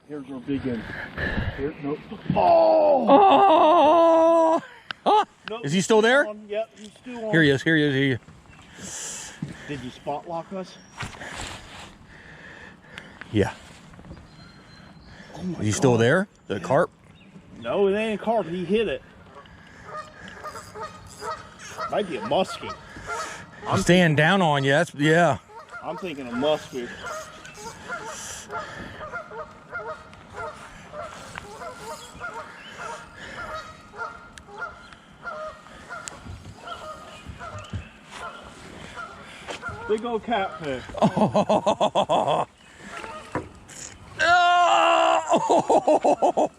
Here's our big one. Here, nope. Oh! Oh! Nope, Is he still there? Yep, he's still on. Here he is, here he is, here he is. Did you spot lock us? Yeah. Oh my Is he still there? The carp? No, it ain't a carp. He hit it. Might be a muskie. I'm staying down on you. That's, yeah. I'm thinking a muskie. Big old catfish. Oh. Oh.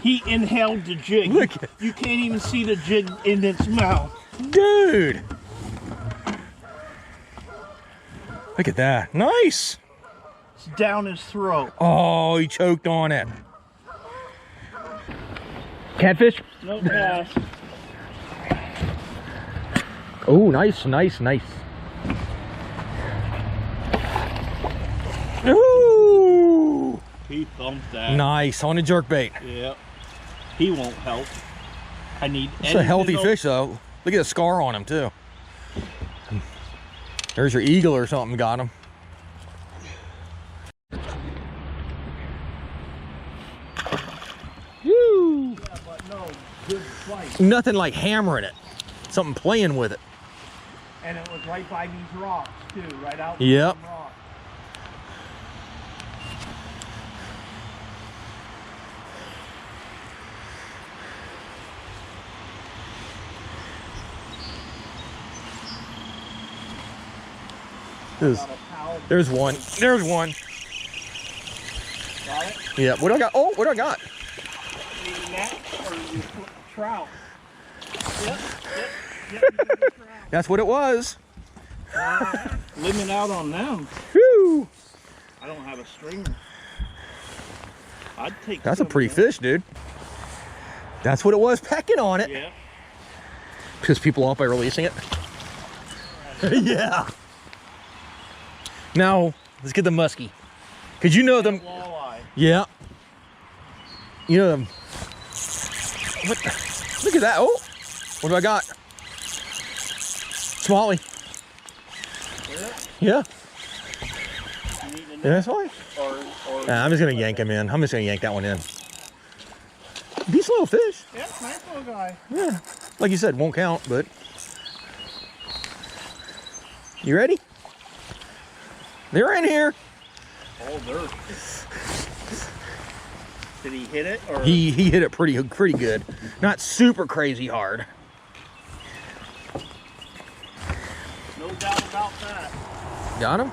He inhaled the jig. Look. You can't even see the jig in its mouth. Dude. Look at that. Nice. It's down his throat. Oh, he choked on it. Catfish? No pass. Oh, nice, nice, nice. Ooh. He thumped that. Nice on a jerkbait. Yep. He won't help. I need. It's a healthy fish though. Look at the scar on him too. There's your eagle or something got him. Woo! Yeah, but no good fight. Nothing like hammering it. Something playing with it. And it was right by these rocks too, right out. Yep. From rocks. There's one. There's one. Got it? Yeah. What do I got? Oh, what do I got? Maybe net or you put trout. Yep. That's what it was. Limit out on them. Whew. I don't have a stringer. I'd take. That's a pretty fish, dude. That's what it was, pecking on it. Yeah. Piss people off by releasing it. Yeah. Now, let's get the musky. Cause you know them. Walleye. Yeah. You know them. What the, look at that. Oh, what do I got? Smalley. Yeah. Yeah, that's fine. Nah, I'm just gonna yank him in. I'm just gonna yank that one in. Decent little fish. Yeah, nice little guy. Yeah. Like you said, won't count, but. You ready? They're in here. Oh, they're. Did he hit it? Or? He hit it pretty good. Not super crazy hard. No doubt about that. Got him?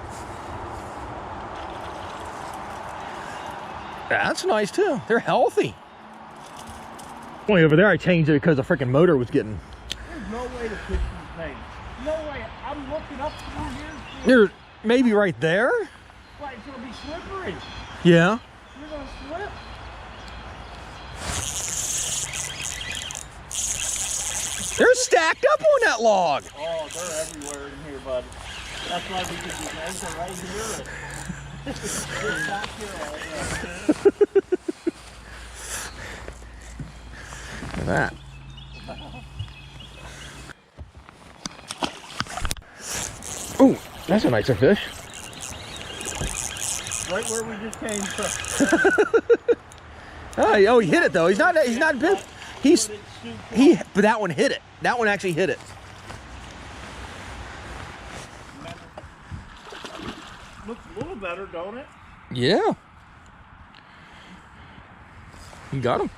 That's nice too. They're healthy. Way over there, I changed it because the freaking motor was getting. There's no way to fish these things. No way. I'm looking up through here. They're maybe right there. Right, it's gonna be slippery. Yeah. You're gonna slip. They're stacked up on that log. Oh, they're everywhere in here, bud. That's why we could just anchor right here. Just back here all day. Look at that. Ooh, that's a nicer fish. Right where we just came from. Oh, he hit it though. He's not big. But that one hit it. That one actually hit it. Looks a little better, don't it? Yeah. You got him.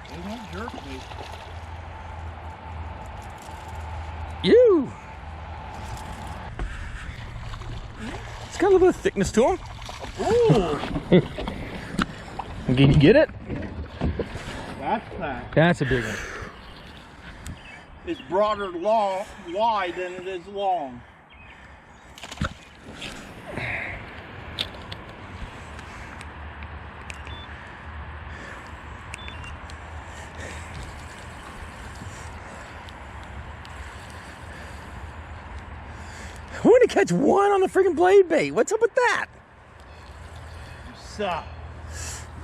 They won't jerk me. You. It's got a little bit of thickness to him. Ooh. Can you get it? That's fat. That's a big one. It's broader wide than it is long. only catch one on the freaking blade bait. What's up with that? You suck.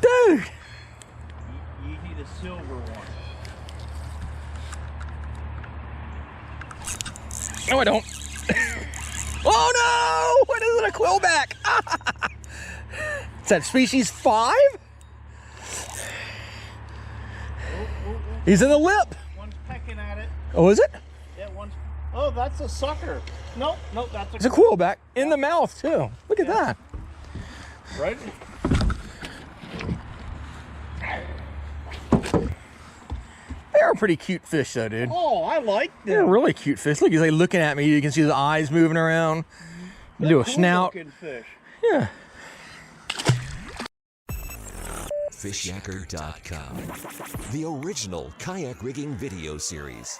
Dude. You need a silver one. No, I don't. Oh no! What is it? A quillback? Is that species 5? He's in the lip. One's pecking at it. Oh, is it? Yeah, one's. Oh, that's a sucker. Nope, that's a. It's a quillback in the mouth too. Look at that. Right. They're a pretty cute fish though, dude. Oh, I like them. They're really cute fish. Look, he's like looking at me. You can see the eyes moving around. You do a snout. Fish. Yeah. Fishyaker.com, the original kayak rigging video series.